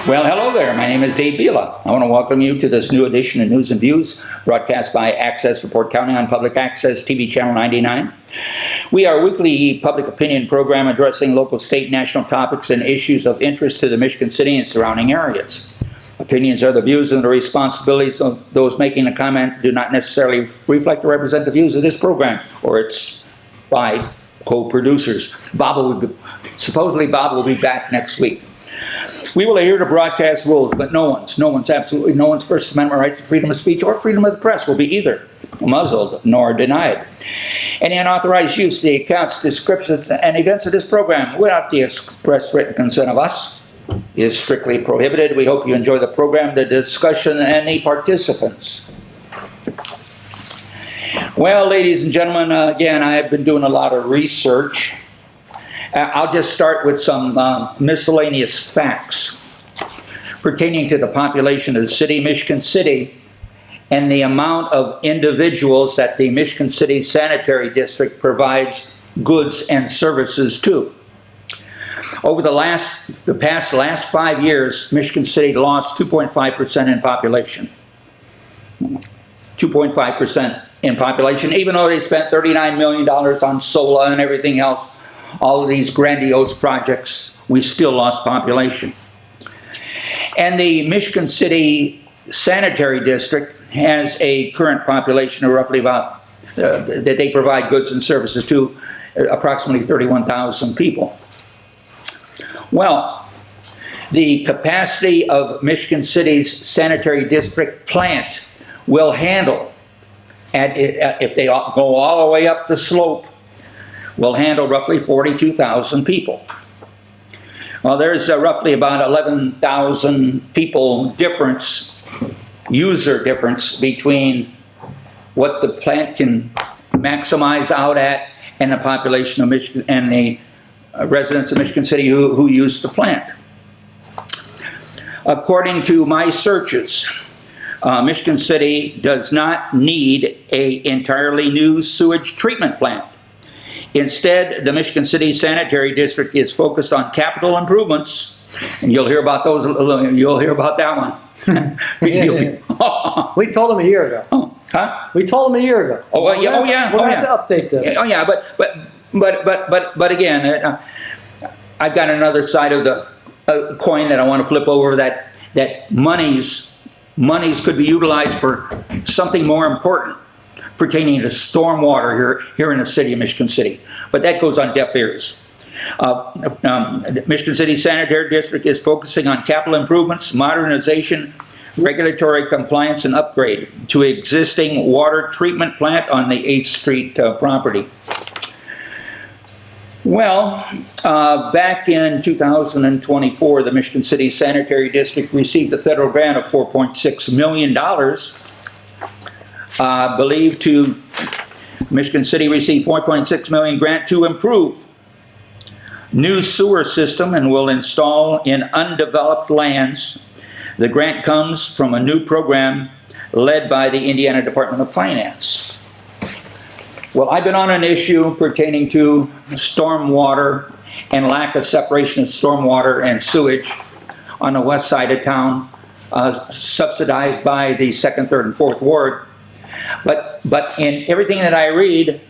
Well, hello there. My name is Dave Bila. I want to welcome you to this new edition of News and Views, broadcast by Access Report County on Public Access TV Channel 99. We are a weekly public opinion program addressing local, state, national topics and issues of interest to the Michigan City and surrounding areas. Opinions are the views and the responsibilities of those making a comment, do not necessarily reflect or represent the views of this program or its by co-producers. Supposedly Bob will be back next week. We will adhere to broadcast rules, but absolutely no one's First Amendment right to freedom of speech or freedom of the press will be either muzzled nor denied. Any unauthorized use of the accounts, descriptions, and events of this program without the express written consent of us is strictly prohibited. We hope you enjoy the program, the discussion, and the participants. Well, ladies and gentlemen, again, I have been doing a lot of research. I'll just start with some miscellaneous facts pertaining to the population of the city of Michigan City and the amount of individuals that the Michigan City Sanitary District provides goods and services to. Over the last 5 years, Michigan City lost 2.5% in population. 2.5% in population, even though they spent $39 million on SOLA and everything else. All of these grandiose projects, we still lost population. And the Michigan City Sanitary District has a current population of roughly about, that they provide goods and services to, approximately 31,000 people. Well, the capacity of Michigan City's Sanitary District plant will handle, if they go all the way up the slope, will handle roughly 42,000 people. Well, there's roughly about 11,000 people user difference between what the plant can maximize out at and the population of Michigan and the residents of Michigan City who use the plant. According to my searches, Michigan City does not need an entirely new sewage treatment plant. Instead, the Michigan City Sanitary District is focused on capital improvements, and you'll hear about those. You'll hear about that one. We told them a year ago. Oh, huh? We told them a year ago. Oh, well, yeah. Oh, yeah. We're going to update this. Oh, yeah. But again, I've got another side of the coin that I want to flip over. That monies could be utilized for something more important pertaining to stormwater here in the city of Michigan City. But that goes on deaf ears. The Michigan City Sanitary District is focusing on capital improvements, modernization, regulatory compliance, and upgrade to existing water treatment plant on the 8th Street property. Well, back in 2024, the Michigan City Sanitary District received a federal grant of $4.6 million. Believed to Michigan City received $4.6 million grant to improve new sewer system and will install in undeveloped lands. The grant comes from a new program led by the Indiana Department of Finance. Well, I've been on an issue pertaining to stormwater and lack of separation of stormwater and sewage on the west side of town, subsidized by the 2nd, 3rd, and 4th Ward. But in everything that I read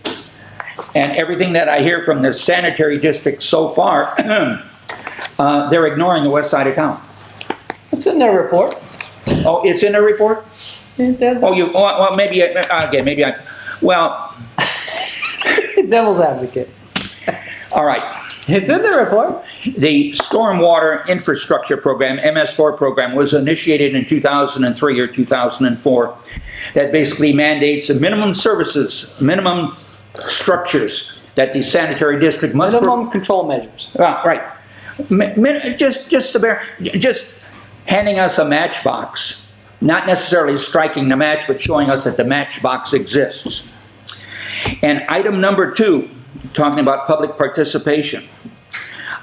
and everything that I hear from the sanitary district so far, they're ignoring the west side of town. It's in their report. Oh, it's in their report? Well, maybe well. Devil's advocate. All right. It's in the report. The Stormwater Infrastructure Program, MS4 program, was initiated in 2003 or 2004. That basically mandates minimum services, minimum structures that the sanitary district must... Minimum control measures. Right. Just handing us a matchbox, not necessarily striking the match, but showing us that the matchbox exists. And item number 2, talking about public participation.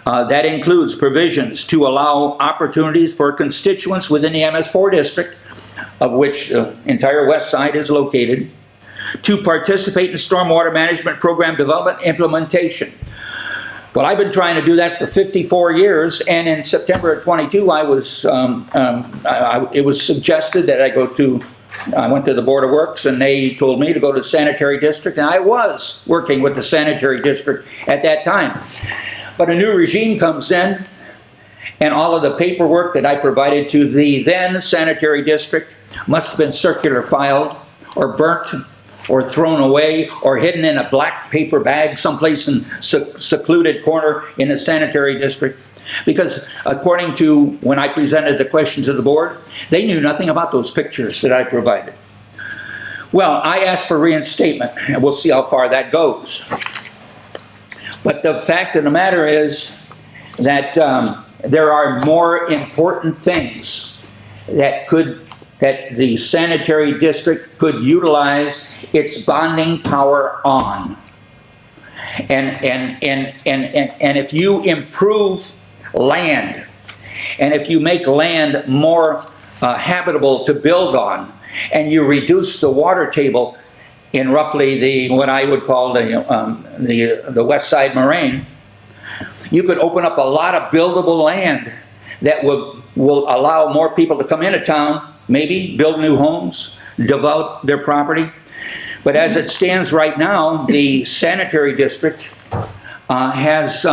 That includes provisions to allow opportunities for constituents within the MS4 district, of which the entire west side is located, to participate in stormwater management program development implementation. Well, I've been trying to do that for 54 years, and in September of 22, it was suggested that I went to the Board of Works, and they told me to go to the sanitary district, and I was working with the sanitary district at that time. But a new regime comes in, and all of the paperwork that I provided to the then sanitary district must have been circular filed, or burnt, or thrown away, or hidden in a black paper bag someplace in secluded corner in the sanitary district. Because according to when I presented the questions to the board, they knew nothing about those pictures that I provided. Well, I asked for reinstatement, and we'll see how far that goes. But the fact of the matter is that there are more important things that the sanitary district could utilize its bonding power on. And if you improve land, and if you make land more habitable to build on, and you reduce the water table in roughly what I would call the West Side Moraine, you could open up a lot of buildable land that will allow more people to come into town, maybe build new homes, develop their property. But as it stands right now, the sanitary district has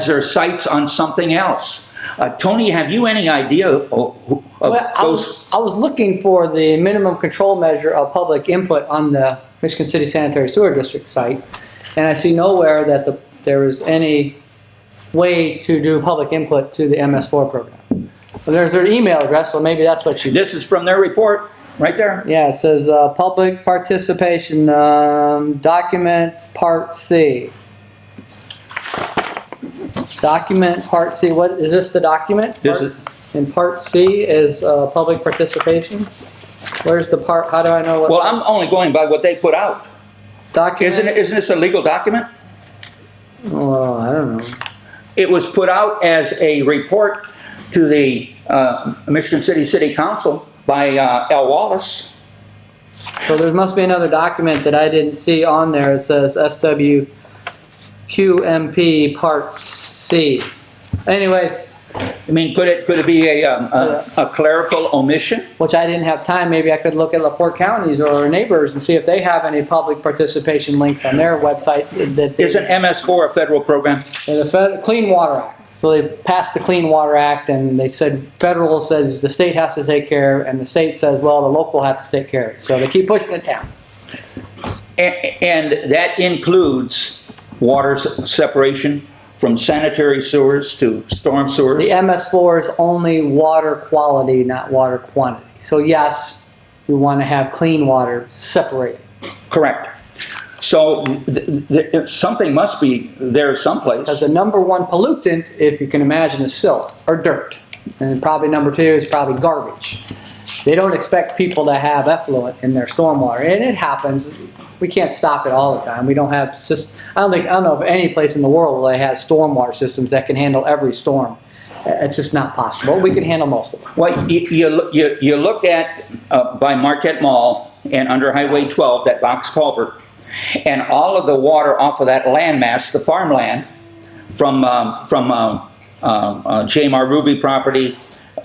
their sights on something else. Tony, have you any idea of those? I was looking for the minimum control measure of public input on the Michigan City Sanitary Sewer District site, and I see nowhere that there is any way to do public input to the MS4 program. Well, there's their email address, so maybe that's what you do. This is from their report, right there. Yeah, it says public participation documents part C. Document part C. What is this? The document? This is. And part C is public participation. Where's the part? How do I know what? Well, I'm only going by what they put out. Document. Isn't this a legal document? Oh, I don't know. It was put out as a report to the Michigan City Council by Al Wallace. So there must be another document that I didn't see on there. It says SWQMP Part C. Anyways. I mean, could it be a clerical omission? Which I didn't have time. Maybe I could look at LaPorte counties or our neighbors and see if they have any public participation links on their website. Isn't MS4 a federal program? The Clean Water Act. So they passed the Clean Water Act, and they said federal says the state has to take care, and the state says, well, the local has to take care of it. So they keep pushing it down. And that includes water separation from sanitary sewers to storm sewers? The MS4 is only water quality, not water quantity. So yes, we want to have clean water separated. Correct. So something must be there someplace. Because the number one pollutant, if you can imagine, is silt or dirt. And probably number two is probably garbage. They don't expect people to have effluent in their stormwater, and it happens. We can't stop it all the time. We don't have I don't know of any place in the world where they have stormwater systems that can handle every storm. It's just not possible. We can handle most of them. Well, you look at by Marquette Mall and under Highway 12, that box culvert, and all of the water off of that landmass, the farmland, from J.M.R. Ruby property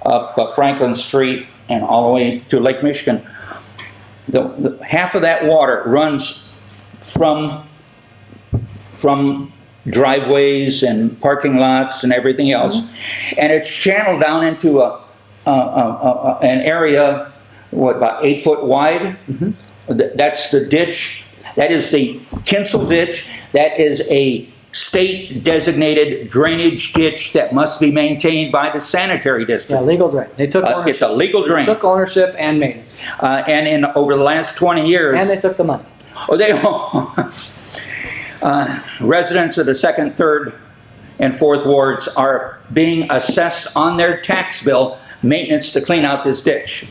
up Franklin Street and all the way to Lake Michigan. Half of that water runs from driveways and parking lots and everything else, and it's channeled down into an area, about 8 foot wide. That's the ditch. That is the Tinsel ditch. That is a state designated drainage ditch that must be maintained by the sanitary district. Yeah, legal drain. They took ownership. It's a legal drain. They took ownership and maintenance. And over the last 20 years. And they took the money. Oh, residents of the 2nd, 3rd, and 4th wards are being assessed on their tax bill maintenance to clean out this ditch.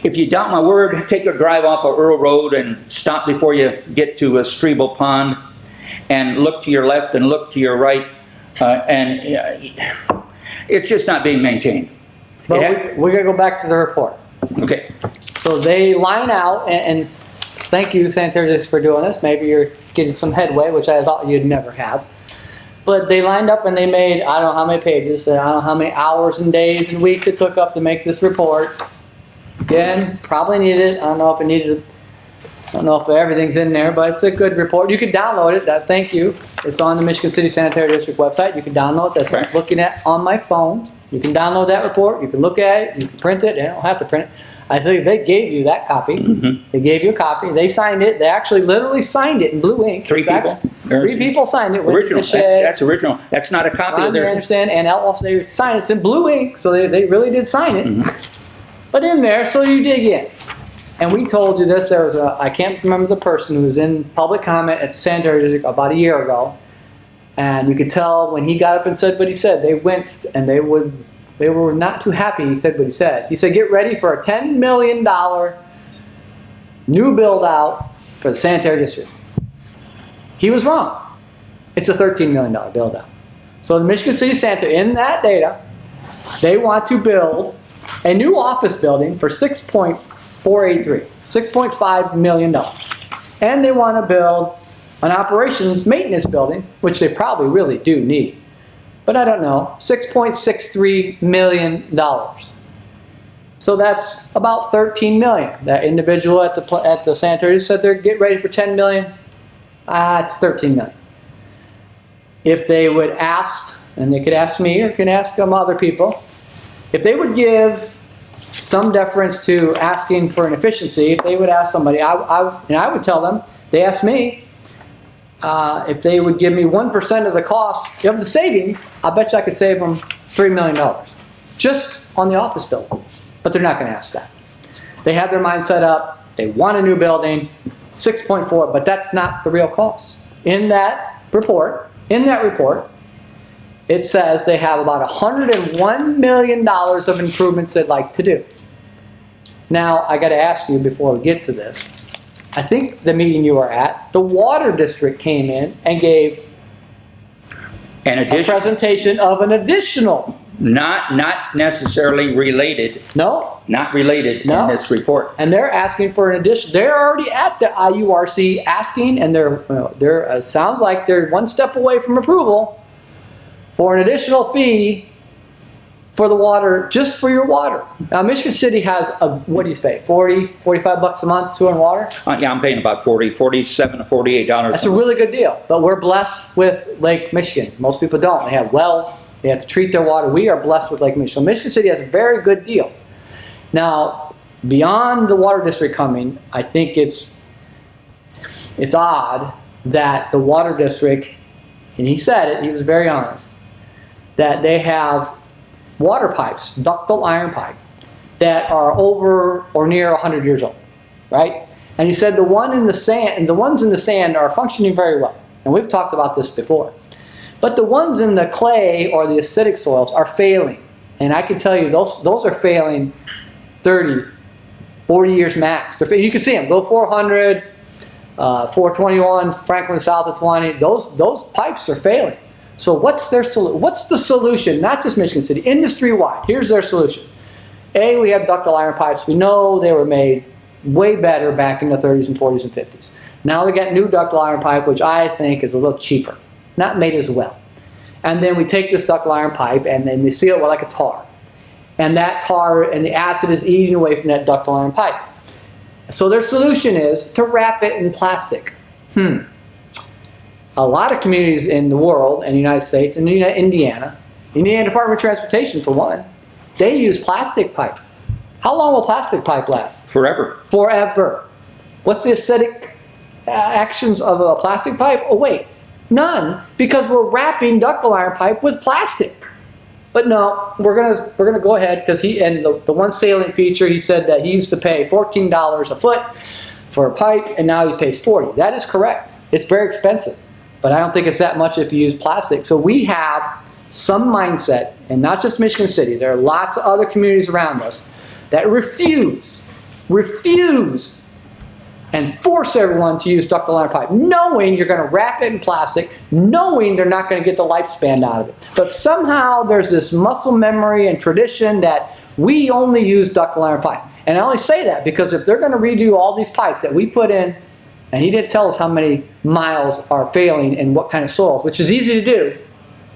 If you doubt my word, take a drive off of Earl Road and stop before you get to Strebel Pond, and look to your left and look to your right, and it's just not being maintained. But we're going to go back to the report. Okay. So they line out, and thank you, sanitary district, for doing this. Maybe you're getting some headway, which I thought you'd never have. But they lined up and they made, I don't know how many pages, I don't know how many hours and days and weeks it took up to make this report. Again, probably needed it. I don't know if it needed, I don't know if everything's in there, but it's a good report. You can download it. Thank you. It's on the Michigan City Sanitary District website. You can download it. That's what I'm looking at on my phone. You can download that report. You can look at it. You can print it. You don't have to print it. I think they gave you that copy. They gave you a copy. They signed it. They actually literally signed it in blue ink. Three people? Three people signed it. Original. That's original. That's not a copy of I theirs. understand. And also they signed it. It's in blue ink, so they really did sign it. But in there, so you dig in. And we told you this. There was I can't remember the person who was in public comment at the Sanitary District about a year ago. And you could tell when he got up and said what he said, they winced and they were not too happy he said what he said. He said, get ready for a $10 million new build out for the sanitary district. He was wrong. It's a $13 million build out. So the Michigan City Sanitary, in that data, they want to build a new office building for $6.5 million. And they want to build an operations maintenance building, which they probably really do need. But I don't know, $6.63 million. So that's about $13 million. That individual at the sanitary said they're getting ready for $10 million. It's $13 million. If they would ask, and they could ask me or can ask other people, if they would give some deference to asking for an efficiency, if they would ask somebody, and I would tell them, they asked me, if they would give me 1% of the cost of the savings, I bet you I could save them $3 million just on the office building. But they're not going to ask that. They have their mind set up. They want a new building, 6.4, but that's not the real cost. In that report, it says they have about $101 million of improvements they'd like to do. Now, I got to ask you before we get to this. I think the meeting you were at, the water district came in and gave a presentation of an additional. Not necessarily related. No. Not related in this report. And they're asking for an addition. They're already at the IURC asking, and they're sounds like they're one step away from approval for an additional fee for the water, just for your water. Now, Michigan City has what do you pay? 40, 45 bucks a month to on water? Yeah, I'm paying about $47 to $48. That's a really good deal. But we're blessed with Lake Michigan. Most people don't. They have wells. They have to treat their water. We are blessed with Lake Michigan. So Michigan City has a very good deal. Now, beyond the water district coming, I think it's odd that the water district, and he said it, he was very honest, that they have water pipes, ductile iron pipe, that are over or near 100 years old, right? And he said the ones in the sand are functioning very well. And we've talked about this before. But the ones in the clay or the acidic soils are failing. And I can tell you, those are failing 30, 40 years max. You can see them, go 400, 421, Franklin south of 20. Those pipes are failing. So what's the solution? Not just Michigan City, industry-wide. Here's their solution. A, we have ductile iron pipes. We know they were made way better back in the 30s and 40s and 50s. Now we got new ductile iron pipe, which I think is a little cheaper, not made as well. And then we take this ductile iron pipe and then we seal it with like a tar. And that tar and the acid is eating away from that ductile iron pipe. So their solution is to wrap it in plastic. A lot of communities in the world, and the United States, and Indiana Department of Transportation for one, they use plastic pipe. How long will plastic pipe last? Forever. Forever. What's the acidic actions of a plastic pipe? Oh wait, none, because we're wrapping ductile iron pipe with plastic. But no, we're gonna go ahead because the one salient feature, he said that he used to pay $14 a foot for a pipe, and now he pays $40. That is correct. It's very expensive. But I don't think it's that much if you use plastic. So we have some mindset, and not just Michigan City, there are lots of other communities around us that refuse and force everyone to use ductile iron pipe, knowing you're going to wrap it in plastic, knowing they're not going to get the lifespan out of it. But somehow there's this muscle memory and tradition that we only use ductile iron pipe. And I only say that because if they're going to redo all these pipes that we put in, and he didn't tell us how many miles are failing and what kind of soils, which is easy to do.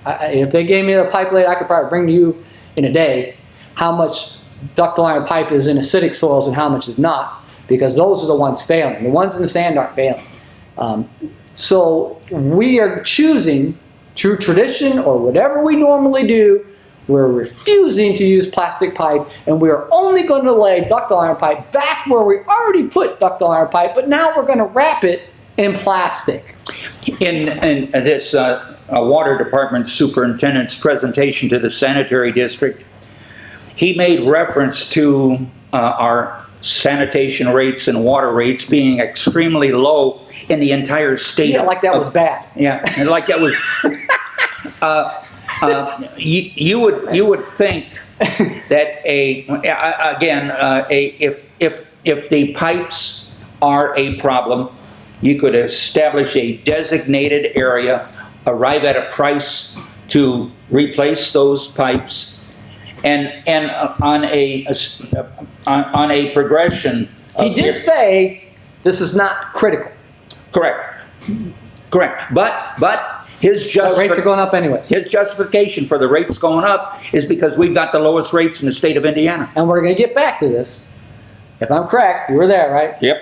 If they gave me a pipe lid, I could probably bring to you in a day how much ductile iron pipe is in acidic soils and how much is not, because those are the ones failing. The ones in the sand aren't failing. So we are choosing, through tradition or whatever we normally do, we're refusing to use plastic pipe, and we are only going to lay ductile iron pipe back where we already put ductile iron pipe, but now we're going to wrap it in plastic. In this water department superintendent's presentation to the sanitary district, he made reference to our sanitation rates and water rates being extremely low in the entire state. Yeah, like that was bad. Yeah, and like that was. You would think that if the pipes are a problem, you could establish a designated area, arrive at a price to replace those pipes, and on a progression. He did say this is not critical. Correct. But his Rates are going up anyways. His justification for the rates going up is because we've got the lowest rates in the state of Indiana. And we're going to get back to this. If I'm correct, you were there, right? Yep.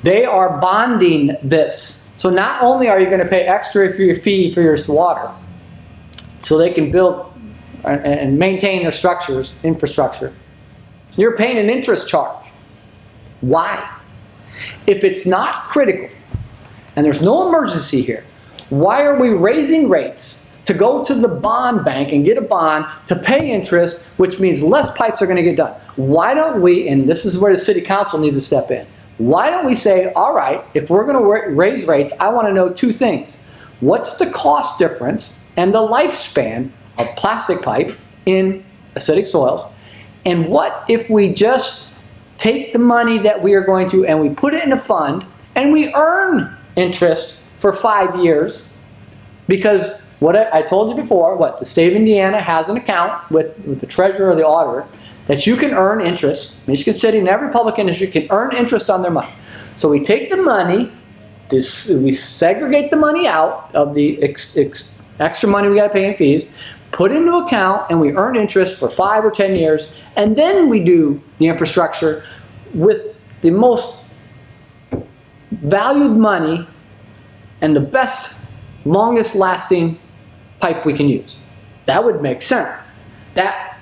They are bonding this. So not only are you going to pay extra for your fee for your water, so they can build and maintain their structures, infrastructure, you're paying an interest charge. Why? If it's not critical, and there's no emergency here, why are we raising rates to go to the bond bank and get a bond to pay interest, which means less pipes are going to get done? Why don't we, and this is where the city council needs to step in, why don't we say, all right, if we're going to raise rates, I want to know two things. What's the cost difference and the lifespan of plastic pipe in acidic soils? And what if we just take the money that we are going to and we put it in a fund and we earn interest for 5 years? Because what I told you before, the state of Indiana has an account with the treasurer or the auditor that you can earn interest. Michigan City and every public industry can earn interest on their money. So we take the money, we segregate the money out of the extra money we got to pay in fees, put it into an account, and we earn interest for 5 or 10 years, and then we do the infrastructure with the most valued money and the best, longest lasting pipe we can use. That would make sense.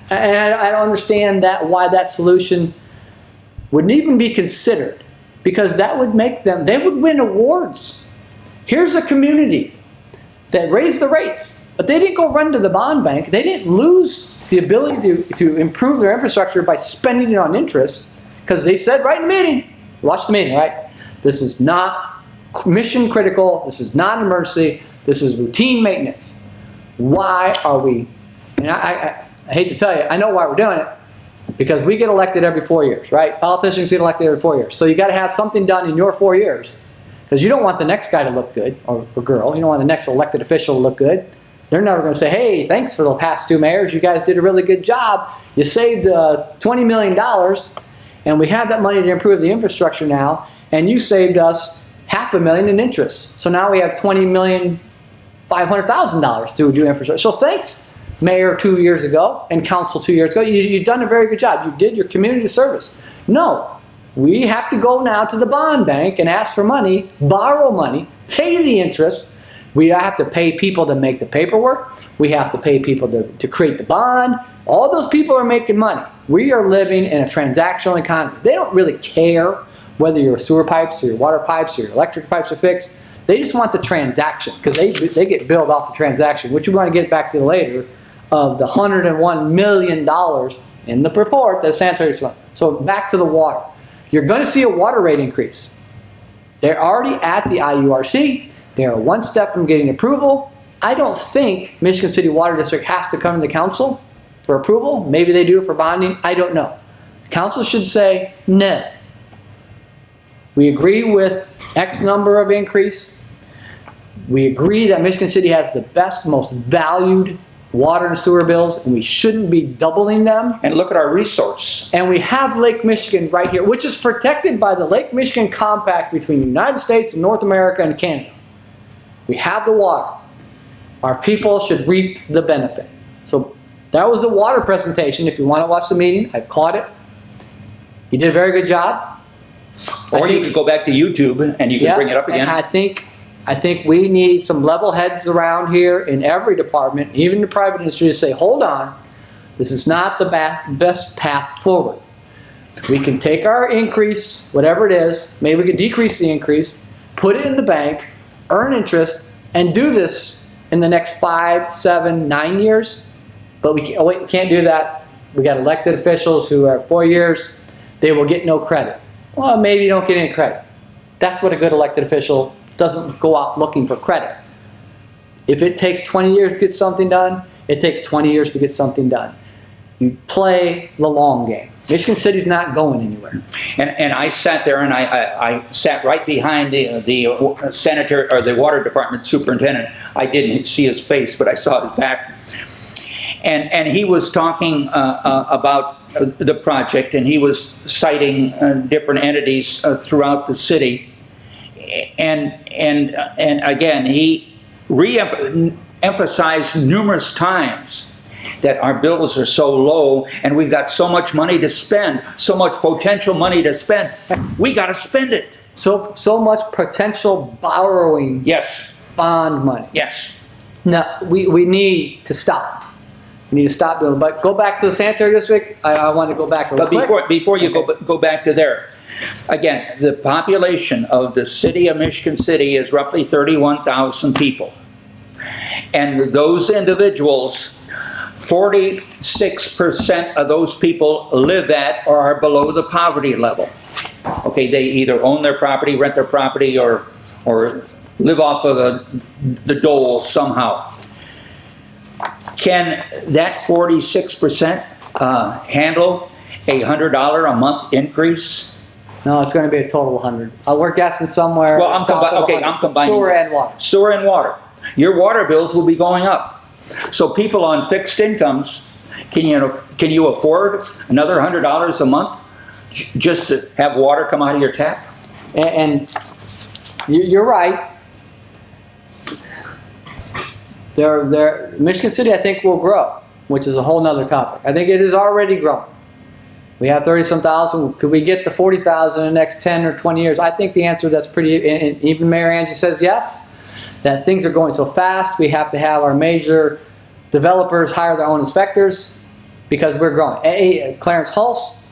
And I don't understand why that solution wouldn't even be considered, because that would make them, they would win awards. Here's a community that raised the rates, but they didn't go run to the bond bank. They didn't lose the ability to improve their infrastructure by spending it on interest, because they said right in the meeting, watch the meeting, right? This is not mission critical. This is not an emergency. This is routine maintenance. Why are we, and I hate to tell you, I know why we're doing it, because we get elected every 4 years, right? Politicians get elected every 4 years. So you got to have something done in your 4 years, because you don't want the next guy to look good, or girl. You don't want the next elected official to look good. They're never going to say, hey, thanks for the past 2 mayors. You guys did a really good job. You saved $20 million, and we have that money to improve the infrastructure now, and you saved us $500,000 in interest. So now we have $20,500,000 to do infrastructure. So thanks, Mayor 2 years ago and Council 2 years ago. You've done a very good job. You did your community service. No, we have to go now to the bond bank and ask for money, borrow money, pay the interest. We have to pay people to make the paperwork. We have to pay people to create the bond. All those people are making money. We are living in a transactional economy. They don't really care whether your sewer pipes or your water pipes or your electric pipes are fixed. They just want the transaction, because they get billed off the transaction, which we want to get back to later, of the $101 million in the report that sanitary fund. So back to the water. You're going to see a water rate increase. They're already at the IURC. They are one step from getting approval. I don't think Michigan City Water District has to come to the council for approval. Maybe they do for bonding. I don't know. The council should say, no. We agree with X number of increase. We agree that Michigan City has the best, most valued water and sewer bills, and we shouldn't be doubling them. And look at our resource. And we have Lake Michigan right here, which is protected by the Lake Michigan Compact between the United States and North America and Canada. We have the water. Our people should reap the benefit. So that was the water presentation. If you want to watch the meeting, I've caught it. You did a very good job. Or you could go back to YouTube and you can bring it up again. And I think we need some level heads around here in every department, even the private industry, to say, hold on, this is not the best path forward. We can take our increase, whatever it is, maybe we can decrease the increase, put it in the bank, earn interest, and do this in the next 5, 7, 9 years. But we can't do that. We got elected officials who are 4 years, they will get no credit. Well, maybe you don't get any credit. That's what a good elected official doesn't go out looking for credit. If it takes 20 years to get something done, it takes 20 years to get something done. You play the long game. Michigan City's not going anywhere. And I sat there and I sat right behind the senator or the water department superintendent. I didn't see his face, but I saw his back. And he was talking about the project, and he was citing different entities throughout the city. And again, he re-emphasized numerous times that our bills are so low and we've got so much money to spend, so much potential money to spend. We got to spend it. So much potential borrowing. Yes. Bond money. Yes. No, we need to stop. We need to stop doing it. But go back to the sanitary district. I want to go back real quick. But before you go back to there, again, the population of the city of Michigan City is roughly 31,000 people. And those individuals, 46% of those people live at or are below the poverty level. Okay, they either own their property, rent their property, or live off of the dole somehow. Can that 46% handle a $100 a month increase? No, it's going to be a total of 100. We're guessing somewhere. Well, I'm combining sewer and water. Sewer and water. Your water bills will be going up. So people on fixed incomes, can you afford another $100 a month just to have water come out of your tap? And you're right. Michigan City, I think, will grow, which is a whole nother topic. I think it is already growing. We have 30-some thousand. Could we get to 40,000 in the next 10 or 20 years? I think the answer that's pretty, and even Mayor Angie says yes, that things are going so fast, we have to have our major developers hire their own inspectors because we're growing. Clarence Hulse,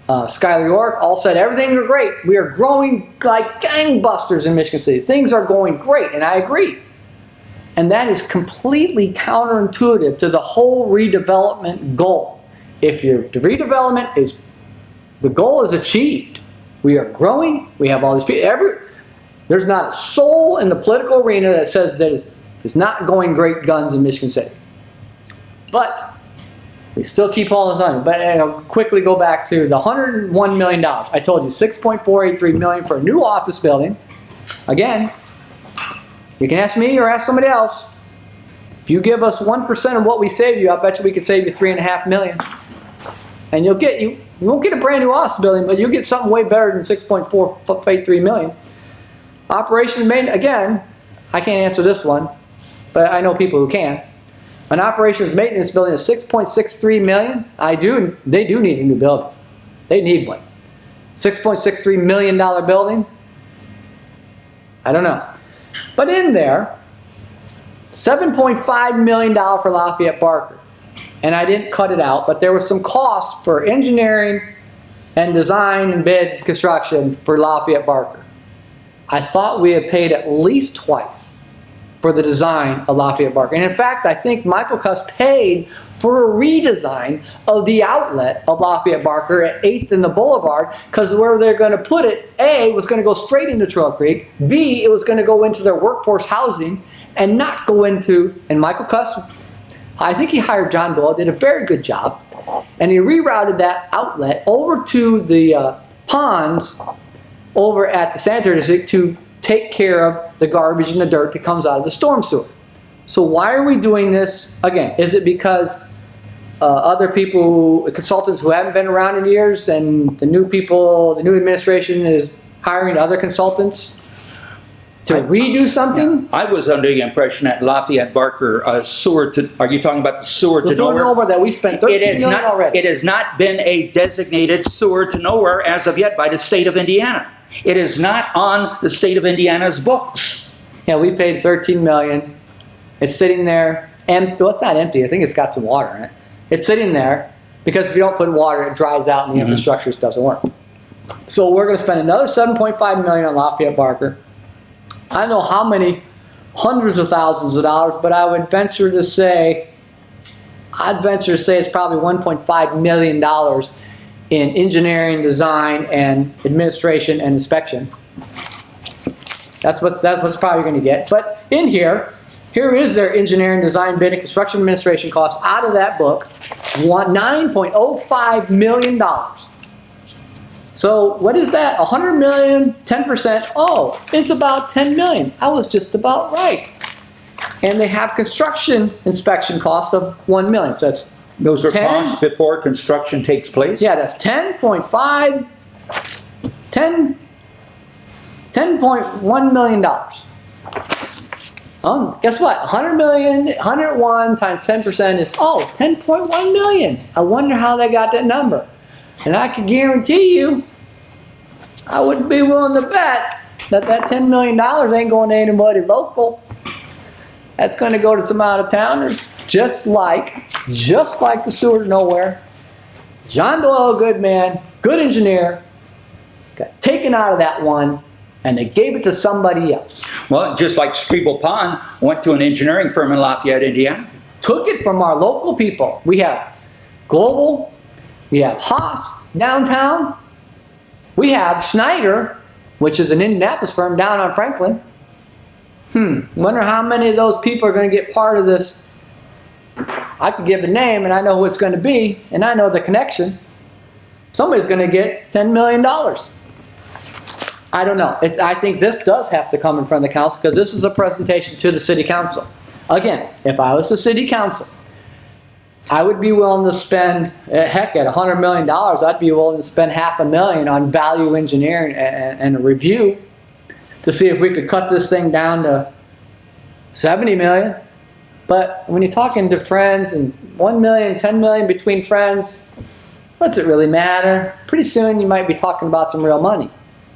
Skylar York all said everything are great. We are growing like gangbusters in Michigan City. Things are going great, and I agree. And that is completely counterintuitive to the whole redevelopment goal. If your redevelopment is, the goal is achieved, we are growing, we have all these people, there's not a soul in the political arena that says that it's not going great guns in Michigan City. But we still keep all this on. But I'll quickly go back to the $101 million. I told you $6.483 million for a new office building. Again, you can ask me or ask somebody else. If you give us 1% of what we save you, I bet you we could save you $3.5 million. And you won't get a brand new office building, but you'll get something way better than $6.483 million. Operations maintenance, again, I can't answer this one, but I know people who can. An operations maintenance building is $6.63 million. They do need a new building. They need one. $6.63 million building? I don't know. But in there, $7.5 million for Lafayette Barker. And I didn't cut it out, but there was some costs for engineering and design and bid construction for Lafayette Barker. I thought we had paid at least twice for the design of Lafayette Barker. And in fact, I think Michael Cuss paid for a redesign of the outlet of Lafayette Barker at 8th and the Boulevard, because where they're going to put it, A, was going to go straight into Trail Creek, B, it was going to go into their workforce housing and not go into, and Michael Cuss, I think he hired John Doyle, did a very good job, and he rerouted that outlet over to the ponds over at the sanitary district to take care of the garbage and the dirt that comes out of the storm sewer. So why are we doing this? Again, is it because other people, consultants who haven't been around in years, and the new people, the new administration is hiring other consultants? to redo something. I was under the impression that Lafayette Barker sewer to, are you talking about the sewer The to sewer nowhere? over that we spent $13 million already. It has not been a designated sewer to nowhere as of yet by the state of Indiana. It is not on the state of Indiana's books. Yeah, we paid $13 million. It's sitting there, and well, it's not empty. I think it's got some water in it. It's sitting there because if you don't put water, it dries out and the infrastructure just doesn't work. So we're going to spend another $7.5 million on Lafayette Barker. I don't know how many hundreds of thousands of dollars, but I would venture to say, it's probably $1.5 million in engineering, design, and administration and inspection. That's what's probably going to get. But in here is their engineering, design, bid, and construction administration costs out of that book, $9.05 million. So what is that? 100 million, 10%. Oh, it's about 10 million. I was just about right. And they have construction inspection costs of 1 million. So that's Those are 10 costs before construction takes place? Yeah, that's 10.1 million dollars. Guess what? 100 million, 101 times 10% is 10.1 million. I wonder how they got that number. And I can guarantee you, I wouldn't be willing to bet that $10 million ain't going to anybody local. That's going to go to some out-of-towners, just like the sewer to nowhere. John Doyle, good man, good engineer, got taken out of that one, and they gave it to somebody else. Well, just like Spreeble Pond went to an engineering firm in Lafayette, Indiana. Took it from our local people. We have Global, we have Haas downtown, we have Schneider, which is an Indianapolis firm down on Franklin. Wonder how many of those people are going to get part of this. I could give a name and I know who it's going to be, and I know the connection. Somebody's going to get $10 million. I don't know. I think this does have to come in front of the council because this is a presentation to the city council. Again, if I was the city council, I would be willing to spend, heck, at $100 million, I'd be willing to spend $500,000 on value engineering and a review to see if we could cut this thing down to $70 million. But when you're talking to friends and $1 million, $10 million between friends, what's it really matter? Pretty soon you might be talking about some real money.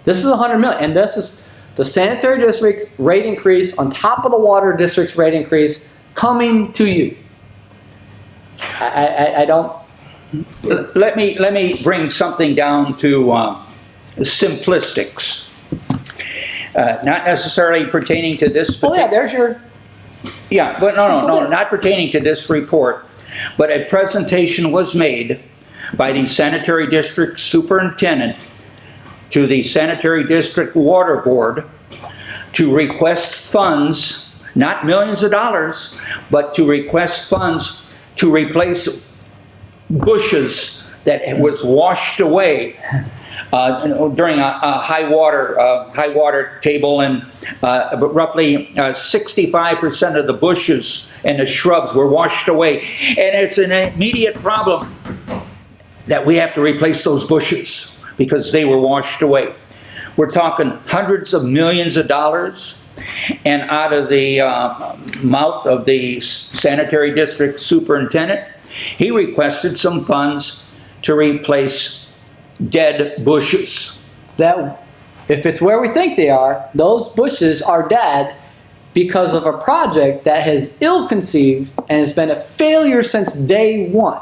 This is $100 million, and this is the sanitary district's rate increase on top of the water district's rate increase coming to you. I don't. Let me bring something down to simplistics. Not necessarily pertaining to this particular... Oh yeah, there's your... Yeah, but no, not pertaining to this report. But a presentation was made by the sanitary district superintendent to the sanitary district water board to request funds, not millions of dollars, but to request funds to replace bushes that was washed away during a high water table, and roughly 65% of the bushes and the shrubs were washed away. And it's an immediate problem that we have to replace those bushes because they were washed away. We're talking hundreds of millions of dollars, and out of the mouth of the sanitary district superintendent, he requested some funds to replace dead bushes. That if it's where we think they are, those bushes are dead because of a project that has ill-conceived and has been a failure since day one.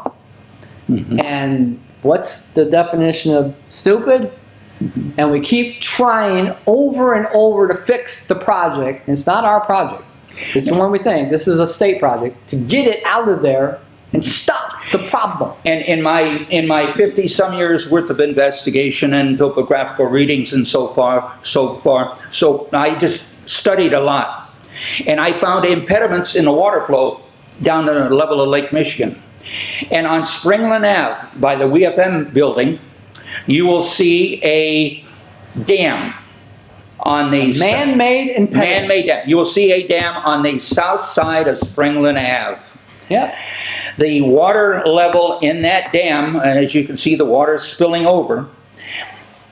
And what's the definition of stupid? And we keep trying over and over to fix the project. And it's not our project. It's the one we think. This is a state project. To get it out of there and stop the problem. And in my 50-some years worth of investigation and topographical readings and so I just studied a lot. And I found impediments in the water flow down to the level of Lake Michigan. And on Springland Ave, by the WFM building, you will see a dam on the man-made impediment. Man-made dam. You will see a dam on the south side of Springland Ave. Yep. The water level in that dam, as you can see, the water is spilling over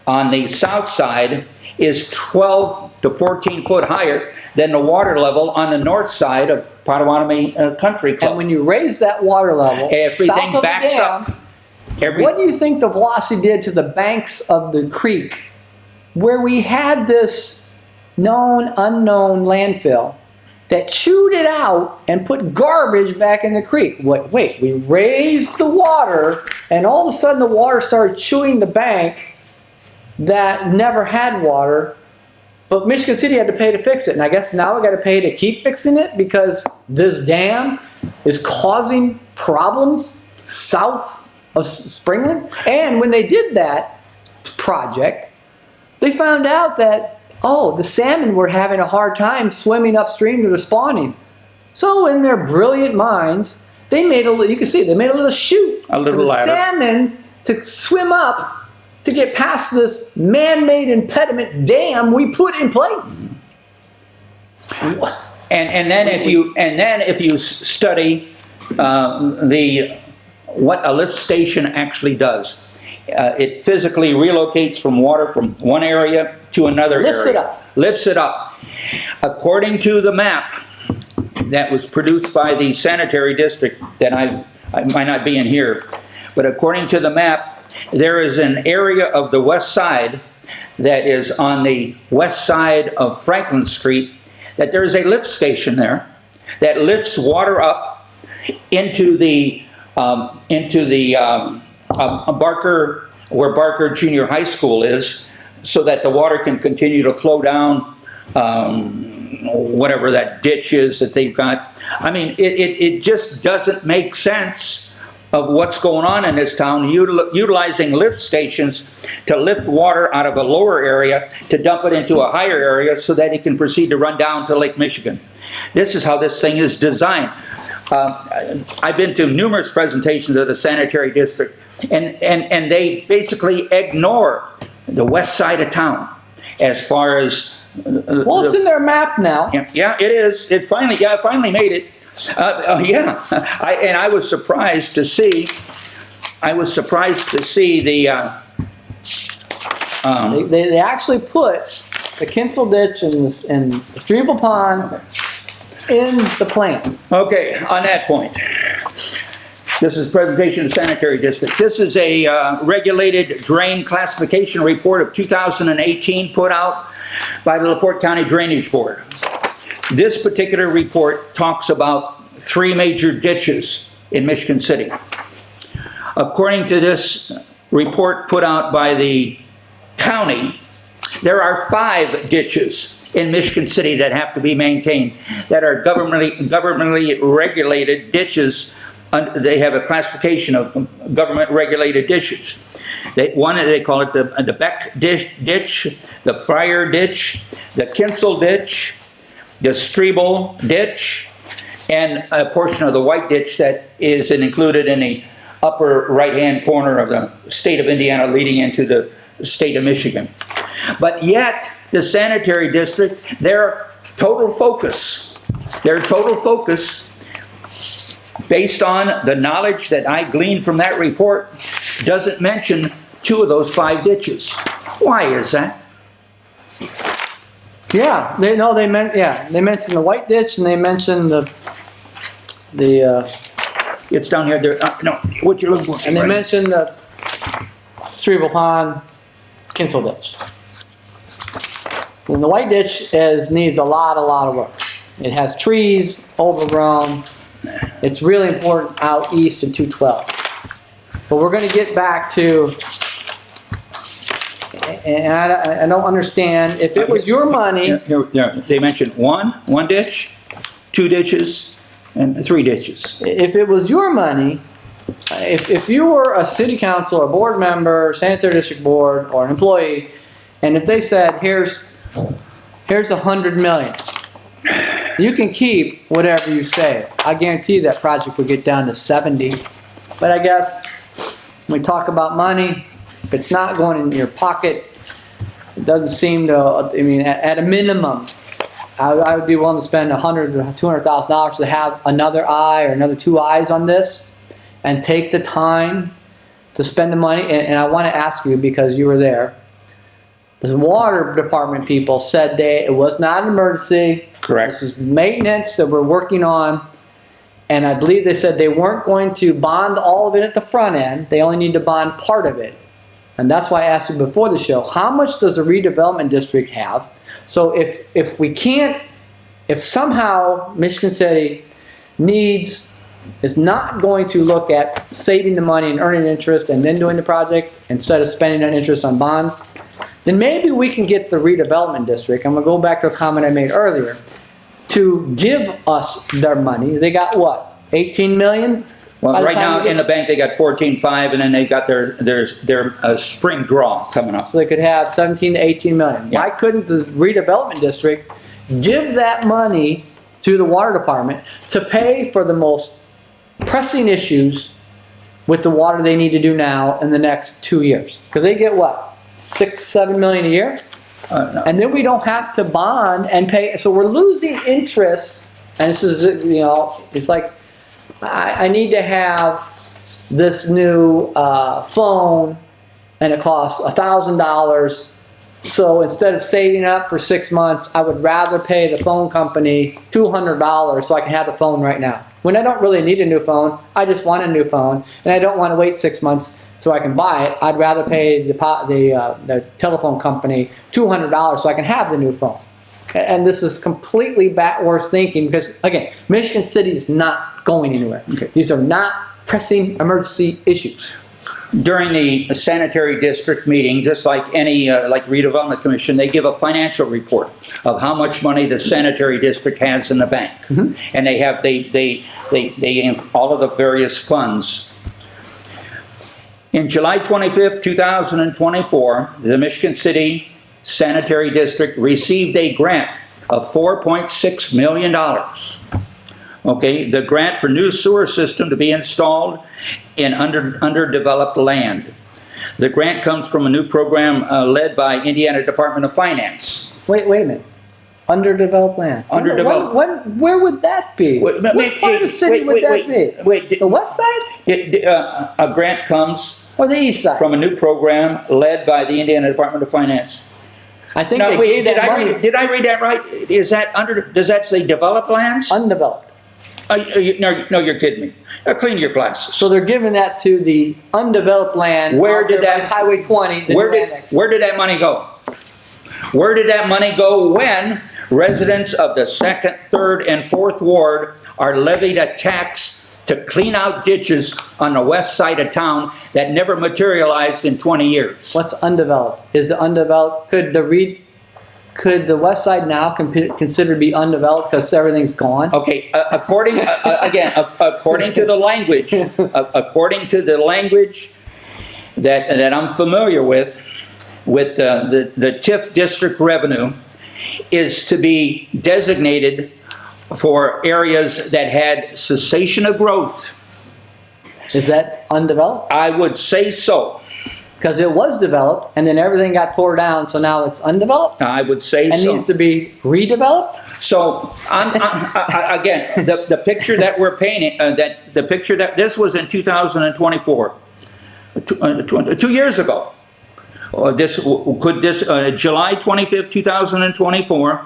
on the south side, is 12 to 14 foot higher than the water level on the north side of Potawatomi Country Club. And when you raise that water level, Everything south of backs the dam, up. what do you think the velocity did to the banks of the creek, where we had this known, unknown landfill that chewed it out and put garbage back in the creek? Wait, we raised the water, and all of a sudden the water started chewing the bank that never had water, but Michigan City had to pay to fix it. And I guess now we got to pay to keep fixing it because this dam is causing problems south of Springland. And when they did that project, they found out that, oh, the salmon were having a hard time swimming upstream to the spawning. So in their brilliant minds, they made you can see, they made a little chute A little for the ladder. salmon to swim up to get past this man-made impediment dam we put in place. And then if you study what a lift station actually does, it physically relocates from water from one area to another area. Lifts it up. According to the map that was produced by the sanitary district, that I might not be in here, but according to the map, there is an area of the west side that is on the west side of Franklin Street, that there is a lift station there that lifts water up into the Barker, where Barker Junior High School is, so that the water can continue to flow down whatever that ditch is that they've got. I mean, it just doesn't make sense of what's going on in this town, utilizing lift stations to lift water out of a lower area to dump it into a higher area so that it can proceed to run down to Lake Michigan. This is how this thing is designed. I've been to numerous presentations of the sanitary district, and they basically ignore the west side of town as far as Well, it's in their map now. yeah, it is. It finally made it. I was surprised to see. The. They actually put the Kinsel Ditch and the Streamville Pond in the plan. Okay, on that point, this is a presentation of the sanitary district. This is a regulated drain classification report of 2018 put out by the LaPorte County Drainage Board. This particular report talks about 3 major ditches in Michigan City. According to this report put out by the county, there are 5 ditches in Michigan City that have to be maintained, that are governmentally regulated ditches. They have a classification of government regulated ditches. One, they call it the Beck ditch, the Fryer ditch, the Kinsel ditch, the Strebel ditch, and a portion of the White ditch that is included in the upper right-hand corner of the state of Indiana leading into the state of Michigan. But yet, the sanitary district, their total focus, based on the knowledge that I gleaned from that report, doesn't mention 2 of those 5 ditches. Why is that? Yeah, they mentioned the White Ditch and they mentioned the It's down here. No, what you're looking for. and they mentioned the Streamville Pond, Kinsel Ditch. And the White Ditch needs a lot of work. It has trees, overgrown. It's really important out east of 212. But we're going to get back to, and I don't understand, if it was your money. Here, they mentioned one ditch, 2 ditches, and 3 ditches. If it was your money, if you were a city council, a board member, sanitary district board, or an employee, and if they said, here's $100 million, you can keep whatever you say. I guarantee that project would get down to 70. But I guess when we talk about money, if it's not going in your pocket, it doesn't seem to, I mean, at a minimum, I would be willing to spend $100,000 to $200,000 to have another eye or another 2 eyes on this and take the time to spend the money. And I want to ask you, because you were there, the water department people said it was not an emergency. Correct. This is maintenance that we're working on. And I believe they said they weren't going to bond all of it at the front end. They only need to bond part of it. And that's why I asked you before the show, how much does the redevelopment district have? So if we can't, if somehow Michigan City is not going to look at saving the money and earning interest and then doing the project instead of spending that interest on bonds, then maybe we can get the redevelopment district, I'm going to go back to a comment I made earlier, to give us their money. They got what, 18 million? Well, right now in the bank, they got 14.5, and then they got their spring draw coming up. So they could have 17 to 18 million. Yeah. Why couldn't the redevelopment district give that money to the water department to pay for the most pressing issues with the water they need to do now in the next 2 years? Because they get what, 6, 7 million a year? No. And then we don't have to bond and pay. So we're losing interest. And this is, you know, it's like, I need to have this new phone and it costs $1,000. So instead of saving up for 6 months, I would rather pay the phone company $200 so I can have the phone right now. When I don't really need a new phone, I just want a new phone, and I don't want to wait 6 months so I can buy it. I'd rather pay the telephone company $200 so I can have the new phone. And this is completely backwards thinking because, again, Michigan City is not going anywhere. Okay. These are not pressing emergency issues. During the sanitary district meeting, just like any like redevelopment commission, they give a financial report of how much money the sanitary district has in the bank, and they have all of the various funds. In July 25th, 2024, the Michigan City Sanitary District received a grant of $4.6 million. Okay, the grant for new sewer system to be installed in underdeveloped land. The grant comes from a new program led by Indiana Department of Finance. Wait a minute. Underdeveloped land. Underdeveloped. Where would that be? What part of the city would that be? The west side? A grant comes Or the east side? from a new program led by the Indiana Department of Finance. I think Now, they wait, gave that money. did I read that right? Is that does that say developed lands? Undeveloped. No, you're kidding me. Clean your glasses. So they're giving that to the undeveloped land. Where out did there by that- Highway 20? Where did that money go? Where did that money go when residents of the 2nd, 3rd, and 4th Ward are levied a tax to clean out ditches on the west side of town that never materialized in 20 years? What's undeveloped? Is it undeveloped? Could the west side now consider to be undeveloped because everything's gone? Okay, according to the language, that I'm familiar with the TIF district revenue is to be designated for areas that had cessation of growth. Is that undeveloped? I would say so. Because it was developed and then everything got tore down, so now it's undeveloped I would say and so. needs to be redeveloped? So, again, the picture that we're painting, this was in 2024, 2 years ago. July 25th, 2024,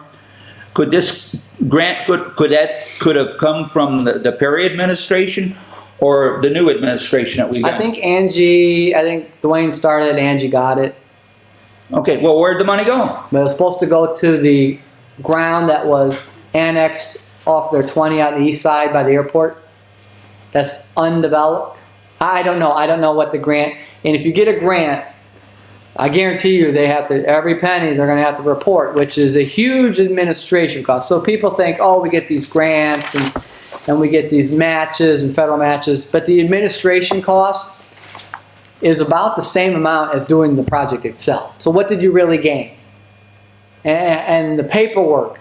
could this grant, could have come from the Perry administration or the new administration that we got? I think Dwayne started, Angie got it. Okay, well, where'd the money go? But it was supposed to go to the ground that was annexed off their 20 on the east side by the airport. That's undeveloped. I don't know. I don't know what the grant, and if you get a grant, I guarantee you they have to, every penny they're going to have to report, which is a huge administration cost. So people think, oh, we get these grants and we get these matches and federal matches, but the administration cost is about the same amount as doing the project itself. So what did you really gain? And the paperwork.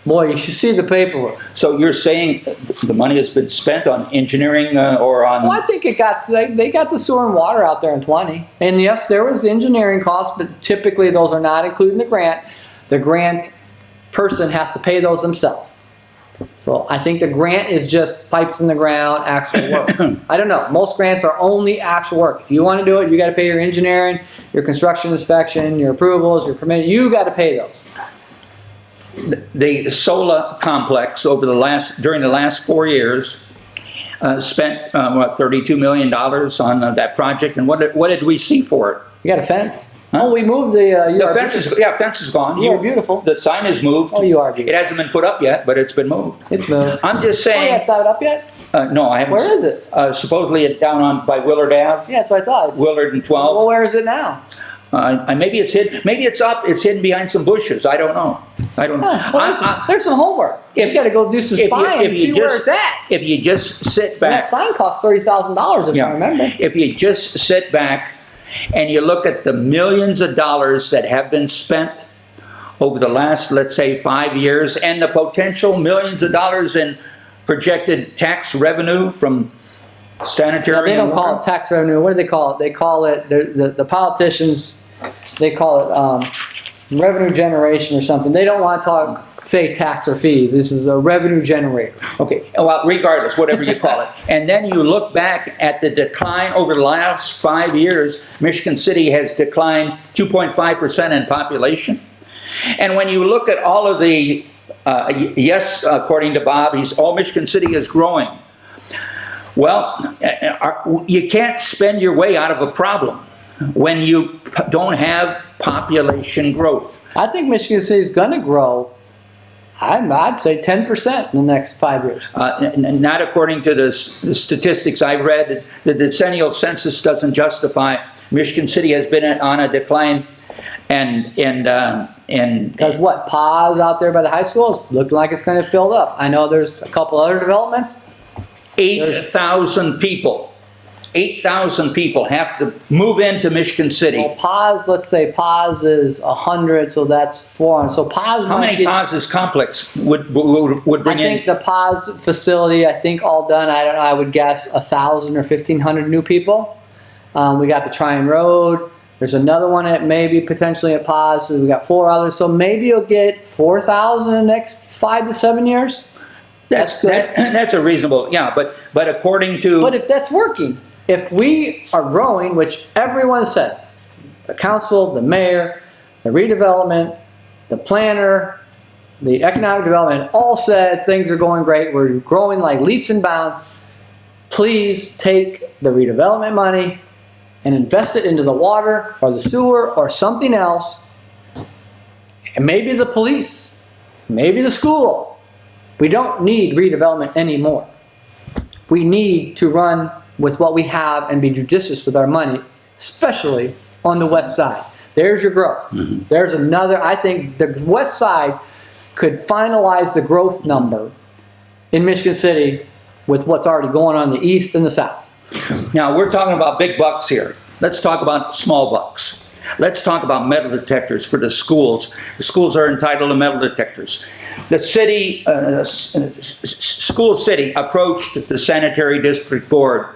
Boy, you should see the paperwork. So you're saying the money has been spent on engineering or on... Well, I think they got the sewer and water out there in 20. And yes, there was engineering costs, but typically those are not included in the grant. The grant person has to pay those themselves. So I think the grant is just pipes in the ground, actual work. I don't know. Most grants are only actual work. If you want to do it, you got to pay your engineering, your construction inspection, your approvals, your permit. You got to pay those. The Sola complex during the last 4 years spent $32 million on that project, and what did we see for it? You got a fence? Huh? Oh, we moved the. The fence is gone. You are beautiful. The sign is moved. Oh, you are beautiful. It hasn't been put up yet, but it's been moved. It's moved. I'm just Oh, saying. yeah, it's not up yet? No, I haven't. Where is it? Supposedly down by Willard Ave. Yeah, that's what I thought. Willard and 12. Well, where is it now? Maybe it's hidden. Maybe it's up. It's hidden behind some bushes. I don't know. I don't know. Huh, well, there's some homework. You got to go do some spying and see where it's at. If you just sit That back. sign cost $30,000 if I remember. If you just sit back and you look at the millions of dollars that have been spent over the last, let's say, 5 years, and the potential millions of dollars in projected tax revenue from sanitary. No, they don't and call water. it tax revenue. What do they call it? They call it, the politicians, they call it revenue generation or something. They don't want to say tax or fees. This is a revenue generator. Okay, well, regardless, whatever you call it. And then you look back at the decline over the last 5 years. Michigan City has declined 2.5% in population. And when you look at all of the, yes, according to Bob, Michigan City is growing. Well, you can't spend your way out of a problem when you don't have population growth. I think Michigan City is going to grow, I'd say 10% in the next 5 years. Not according to the statistics I've read. The decennial census doesn't justify. Michigan City has been on a decline, and Because what, Paz out there by the high school is looking like it's going to fill up. I know there's a couple other developments. 8,000 people. 8,000 people have to move into Michigan City. Well, Paz, let's say Paz is 100, so that's 400. So Paz. How many Paz's complex would bring I think in? the Paz facility, I think all done, I don't know, I would guess 1,000 or 1,500 new people. We got the Tryon Road. There's another one at maybe potentially at Paz. So we got 4 others. So maybe you'll get 4,000 in the next 5 to 7 years. That's good. That's a reasonable, yeah, but according to... But if that's working, if we are growing, which everyone said, the council, the mayor, the redevelopment, the planner, the economic development, all said things are going great, we're growing like leaps and bounds, please take the redevelopment money and invest it into the water or the sewer or something else, and maybe the police, maybe the school. We don't need redevelopment anymore. We need to run with what we have and be judicious with our money, especially on the west side. There's your growth. Mm-hmm. There's another, I think the west side could finalize the growth number in Michigan City with what's already going on in the east and the south. Now, we're talking about big bucks here. Let's talk about small bucks. Let's talk about metal detectors for the schools. The schools are entitled to metal detectors. The city, School City approached the Sanitary District Board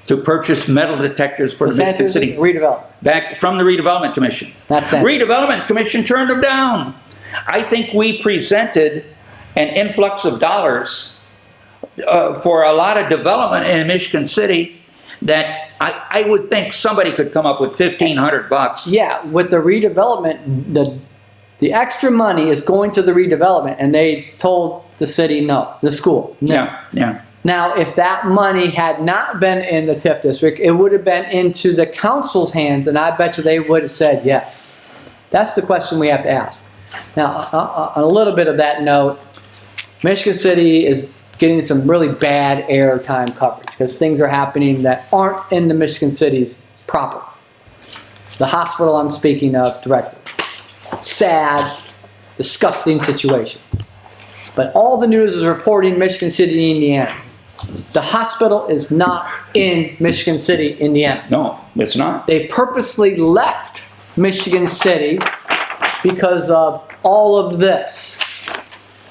to purchase metal detectors for the Michigan City. Redevelopment. Back from the Redevelopment Commission. That's it. Redevelopment Commission turned them down. I think we presented an influx of dollars for a lot of development in Michigan City that I would think somebody could come up with $1,500. Yeah, with the redevelopment, the extra money is going to the redevelopment, and they told the city no, the school no. Yeah, yeah. Now, if that money had not been in the TIF district, it would have been into the council's hands, and I bet you they would have said yes. That's the question we have to ask. Now, on a little bit of that note, Michigan City is getting some really bad airtime coverage because things are happening that aren't in the Michigan City's proper. The hospital I'm speaking of directly. Sad, disgusting situation. But all the news is reporting Michigan City, Indiana. The hospital is not in Michigan City, Indiana. No, it's not. They purposely left Michigan City because of all of this.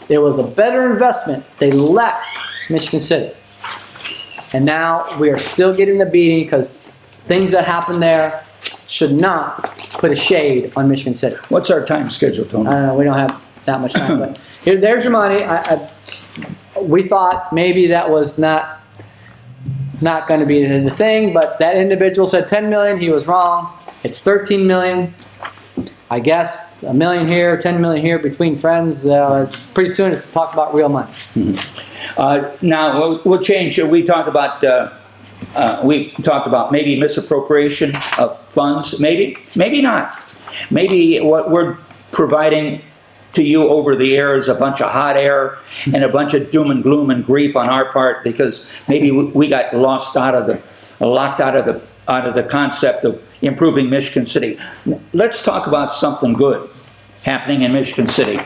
It was a better investment. They left Michigan City. And now we are still getting the beating because things that happen there should not put a shade on Michigan City. What's our time schedule, Tony? I don't know, we don't have that much time, but there's your money. we thought maybe that was not going to be the thing, but that individual said 10 million. He was wrong. It's 13 million. I guess a million here, 10 million here between friends. It's pretty soon it's talk about real money. Now we'll change. We talked about maybe misappropriation of funds. Maybe not. Maybe what we're providing to you over the air is a bunch of hot air and a bunch of doom and gloom and grief on our part, because maybe we got locked out of the concept of improving Michigan City. Let's talk about something good happening in Michigan City.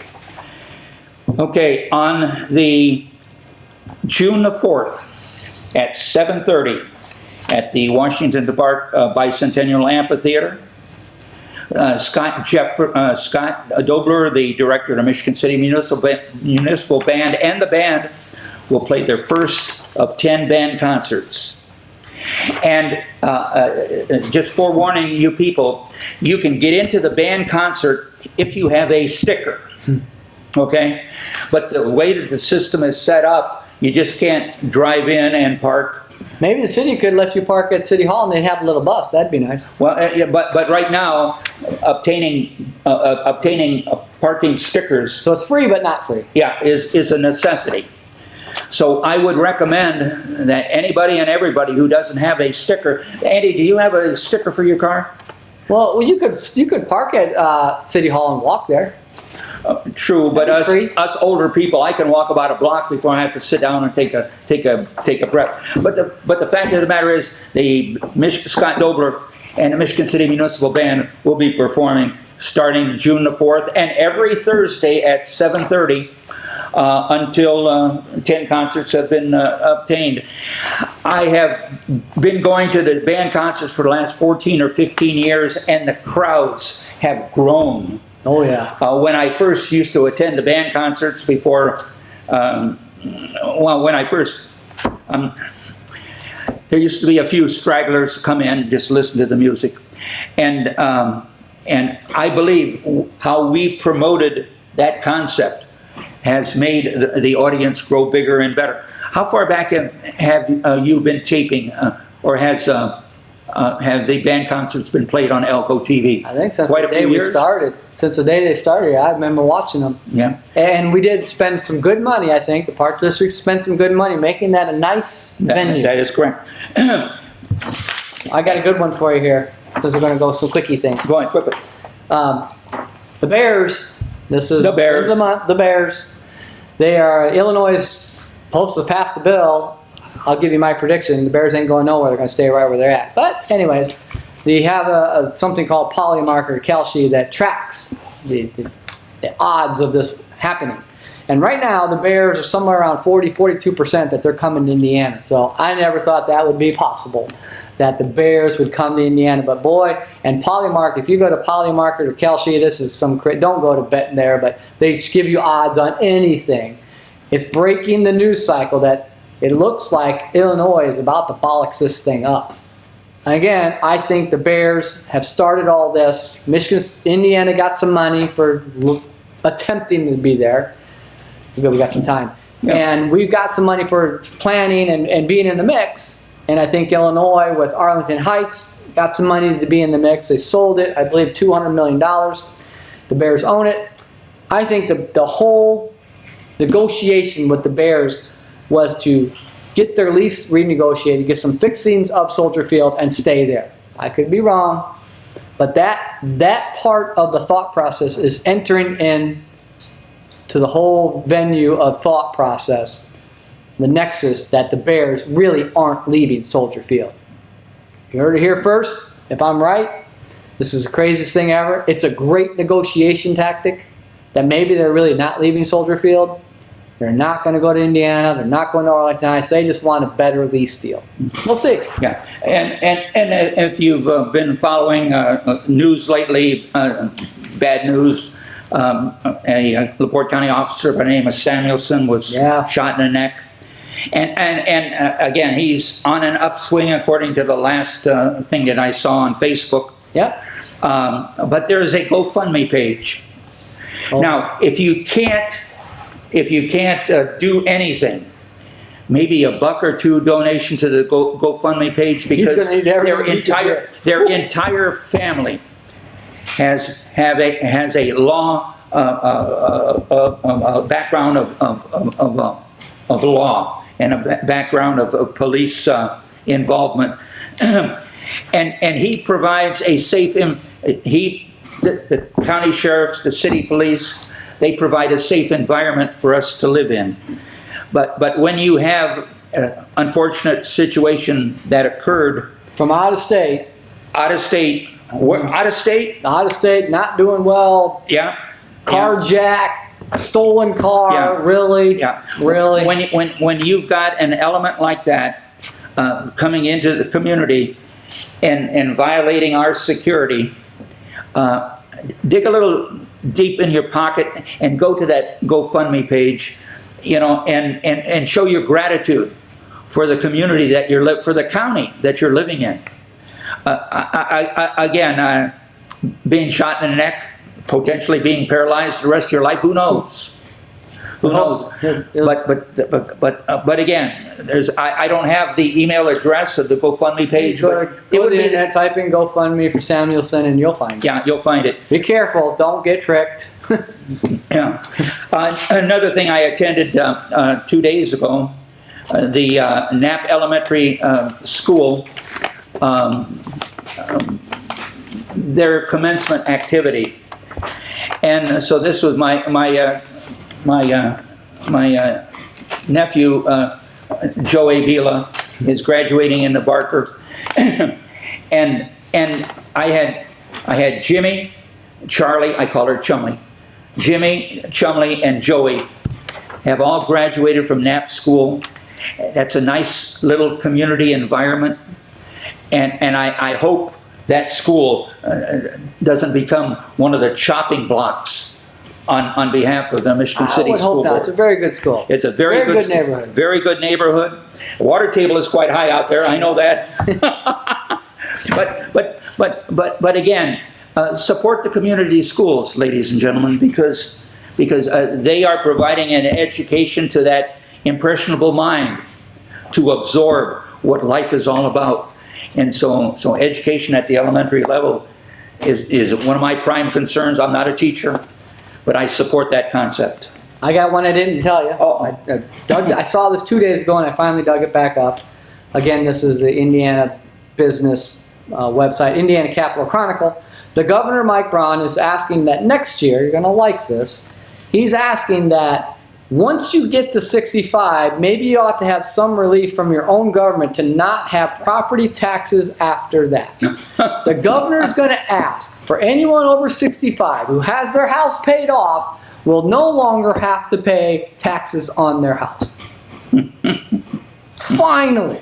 Okay, on the June the 4th at 7:30 at the Washington Park Bicentennial Amphitheater, Scott Dobler, the director of the Michigan City Municipal Band, and the band will play their first of 10 band concerts. And just forewarning you people, you can get into the band concert if you have a sticker, okay? But the way that the system is set up, you just can't drive in and park. Maybe the city could let you park at City Hall and they'd have a little bus. That'd be nice. Well, yeah, but right now, obtaining parking stickers, So it's free but not free. yeah, is a necessity. So I would recommend that anybody and everybody who doesn't have a sticker. Andy, do you have a sticker for your car? Well, you could park at City Hall and walk there. True, but That'd be us older people, I can walk about a block before I have to sit down and take a breath. But the fact of the matter is, Scott Dobler and the Michigan City Municipal Band will be performing starting June the 4th and every Thursday at 7:30 until 10 concerts have been obtained. I have been going to the band concerts for the last 14 or 15 years, and the crowds have grown. Oh yeah. When I first used to attend the band concerts before, when I first, there used to be a few stragglers come in, just listen to the music. And I believe how we promoted that concept has made the audience grow bigger and better. How far back have you been taping, or have the band concerts been played on Elko TV? I think since Quite the a day few we years? started. Since the day they started, I remember watching them. Yeah. And we did spend some good money, I think. The Park District spent some good money making that a nice venue. That is correct. I got a good one for you here, since we're going to go some quickie things. Go on quickly. The Bears. This is The Bears. end of the month. The Bears. They are Illinois supposed to pass the bill. I'll give you my prediction. The Bears ain't going nowhere. They're going to stay right where they're at. But anyways, they have something called Polymarker Kalshi that tracks the odds of this happening. And right now, the Bears are somewhere around 42% that they're coming to Indiana. So I never thought that would be possible, that the Bears would come to Indiana. But boy, and Polymark, if you go to Polymarket or Kalshi, this is some, don't go to betting there, but they give you odds on anything. It's breaking the news cycle that it looks like Illinois is about to bollocks this thing up. Again, I think the Bears have started all this. Indiana got some money for attempting to be there. We got some time. Yeah. And we've got some money for planning and being in the mix. And I think Illinois with Arlington Heights got some money to be in the mix. They sold it, I believe, $200 million. The Bears own it. I think the whole negotiation with the Bears was to get their lease renegotiated, get some fixings of Soldier Field, and stay there. I could be wrong, but that part of the thought process is entering in to the whole venue of thought process, the nexus that the Bears really aren't leaving Soldier Field. You heard it here first. If I'm right, this is the craziest thing ever. It's a great negotiation tactic that maybe they're really not leaving Soldier Field. They're not going to go to Indiana. They're not going to Arlington Heights. They just want a better lease deal. We'll see. Yeah, and if you've been following news lately, bad news. A LaPorte County officer by the name of Samuelson was shot in the neck. And again, he's on an upswing according to the last thing that I saw on Facebook. Yeah. But there is a GoFundMe page. Oh. Now, if you can't if you can't do anything, maybe $1 or $2 donation to the GoFundMe page, because gonna need every their entire family has a law a background of law and a background of police involvement, and he provides a safe. The county sheriffs, the city police, they provide a safe environment for us to live in. But when you have an unfortunate situation that occurred From out of state, out of state, not doing well, yeah, carjacked, stolen car, Yeah. really, yeah, really. when you've got an element like that coming into the community and violating our security, dig a little deep in your pocket and go to that GoFundMe page, and show your gratitude for the community that for the county that you're living in. Again, being shot in the neck, potentially being paralyzed the rest of your life, who knows? Who knows? But again, I don't have the email address of the GoFundMe page. Go to the internet, type in GoFundMe for Samuelson, and you'll find it. Yeah, you'll find it. Be careful, don't get tricked. Yeah. Another thing, I attended 2 days ago, the Knapp Elementary School, their commencement activity, and so this was my nephew, Joe Abila, is graduating in the Barker, and I had Jimmy, Charlie, I call her Chumley, Jimmy, Chumley, and Joey have all graduated from Knapp School. That's a nice little community environment, and I hope that school doesn't become one of the chopping blocks on behalf of the Michigan City School Board. It's a very good school. It's a very good neighborhood. Very good neighborhood. The water table is quite high out there. I know that. but again, support the community schools, ladies and gentlemen, because they are providing an education to that impressionable mind to absorb what life is all about. And so education at the elementary level is one of my prime concerns. I'm not a teacher, but I support that concept. I got one I didn't tell you. I saw this 2 days ago and I finally dug it back up. Again, this is the Indiana business website, Indiana Capital Chronicle. The governor, Mike Braun, is asking that next year, you're going to like this, he's asking that once you get to 65, maybe you ought to have some relief from your own government to not have property taxes after that. The governor is going to ask for anyone over 65 who has their house paid off will no longer have to pay taxes on their house. Finally.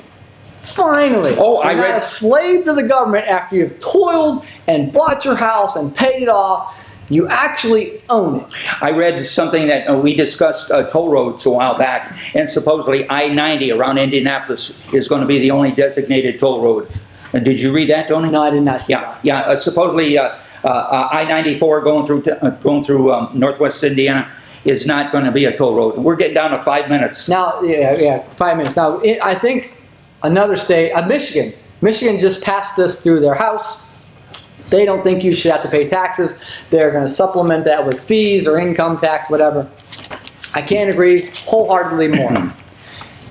Oh, I You're not read a slave to the government after you've toiled and bought your house and paid it off. You actually own it. I read something that we discussed toll roads a while back, and supposedly I-90 around Indianapolis is going to be the only designated toll road. Did you read that, Tony? No, I did not see that. Yeah. Supposedly I-94 going through Northwest Indiana is not going to be a toll road. We're getting down to 5 minutes. Now, 5 minutes. Now, I think another state, Michigan just passed this through their House. They don't think you should have to pay taxes. They're going to supplement that with fees or income tax, whatever. I can't agree wholeheartedly more.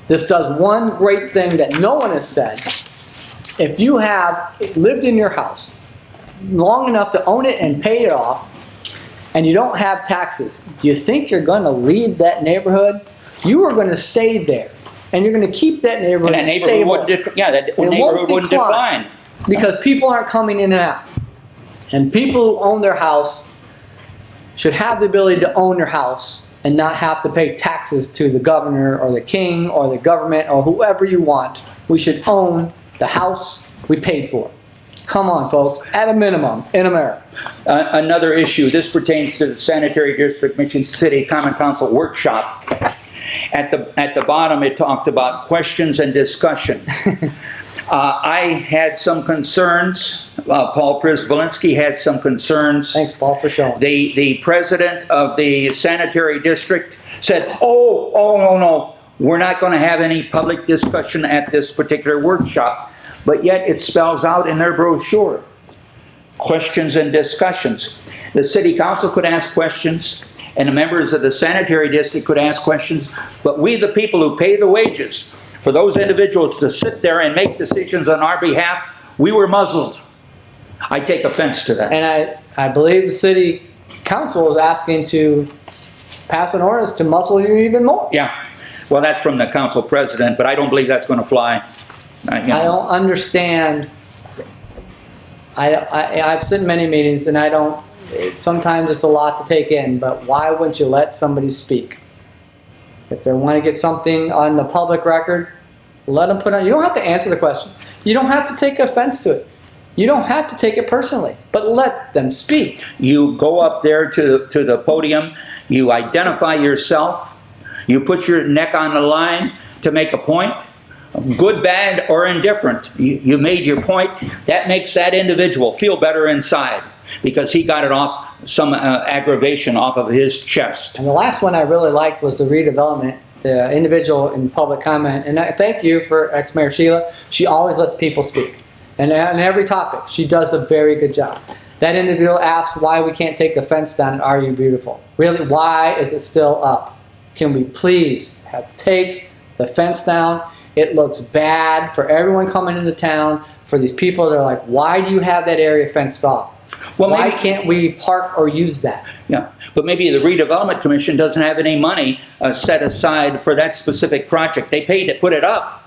This does one great thing that no one has said. If you have lived in your house long enough to own it and pay it off, and you don't have taxes, do you think you're going to leave that neighborhood? You are going to stay there, and you're going to keep that neighborhood And that neighborhood stable. neighborhood wouldn't decline. Because people aren't coming in and out. And people who own their house should have the ability to own their house and not have to pay taxes to the governor or the king or the government or whoever you want. We should own the house we paid for. Come on, folks, at a minimum in America. Another issue, this pertains to the Sanitary District Michigan City Common Council workshop. At the bottom, it talked about questions and discussion. I had some concerns. Paul Przwolinski had some concerns. Thanks, Paul, for showing. The president of the sanitary district said, oh, no, we're not going to have any public discussion at this particular workshop. But yet it spells out in their brochure, questions and discussions. The city council could ask questions, and the members of the sanitary district could ask questions, but we, the people who pay the wages for those individuals to sit there and make decisions on our behalf, we were muzzled. I take offense to that. And I believe the city council is asking to pass an ordinance to muzzle you even more. Yeah, well, that's from the council president, but I don't believe that's going to fly. I don't understand. I've sit in many meetings, and sometimes it's a lot to take in, but why wouldn't you let somebody speak? If they want to get something on the public record, let them put on. You don't have to answer the question. You don't have to take offense to it. You don't have to take it personally, but let them speak. You go up there to the podium, you identify yourself, you put your neck on the line to make a point, good, bad, or indifferent. You made your point. That makes that individual feel better inside because he got it off, some aggravation off of his chest. And the last one I really liked was the redevelopment, the individual in public comment. And thank you for ex-mayor Sheila. She always lets people speak. And on every topic, she does a very good job. That individual asked why we can't take the fence down at Are You Beautiful? Really, why is it still up? Can we please take the fence down? It looks bad for everyone coming into town, for these people that are like, why do you have that area fenced off? Well, why can't we park or use that? Yeah, but maybe the redevelopment commission doesn't have any money set aside for that specific project. They paid to put it up,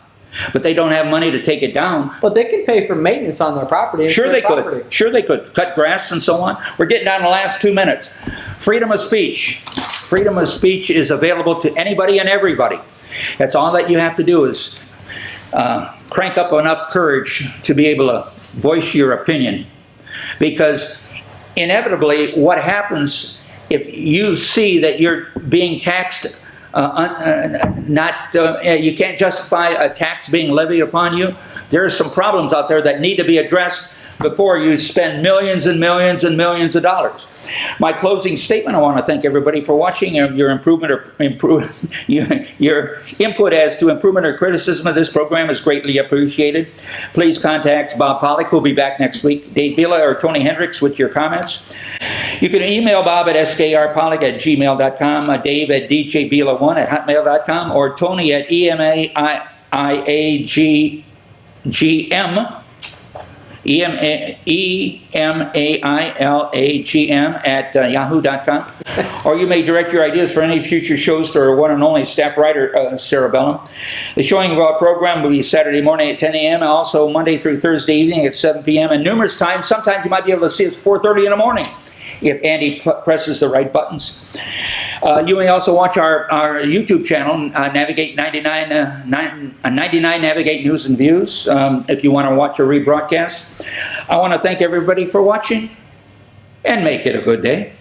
but they don't have money to take it down. But they can pay for maintenance on their property. Sure they could. Sure they could. Cut grass and so on. We're getting down to the last 2 minutes. Freedom of speech. Freedom of speech is available to anybody and everybody. That's all that you have to do is crank up enough courage to be able to voice your opinion. Because inevitably what happens if you see that you're being taxed, you can't justify a tax being levied upon you, there are some problems out there that need to be addressed before you spend millions and millions and millions of dollars. My closing statement, I want to thank everybody for watching. Your your input as to improvement or criticism of this program is greatly appreciated. Please contact Bob Pollock, who will be back next week, Dave Bila or Tony Hendricks with your comments. You can email Bob at skrpollock@gmail.com, Dave at djbila1@hotmail.com, or Tony at emailagm or you may direct your ideas for any future shows to our one and only staff writer, Sarah Bellum. The showing of our program will be Saturday morning at 10 a.m. and also Monday through Thursday evening at 7 p.m. and numerous times. Sometimes you might be able to see us 4:30 in the morning if Andy presses the right buttons. You may also watch our YouTube channel, Navigate 99 Navigate News and Views, if you want to watch a rebroadcast. I want to thank everybody for watching, and make it a good day.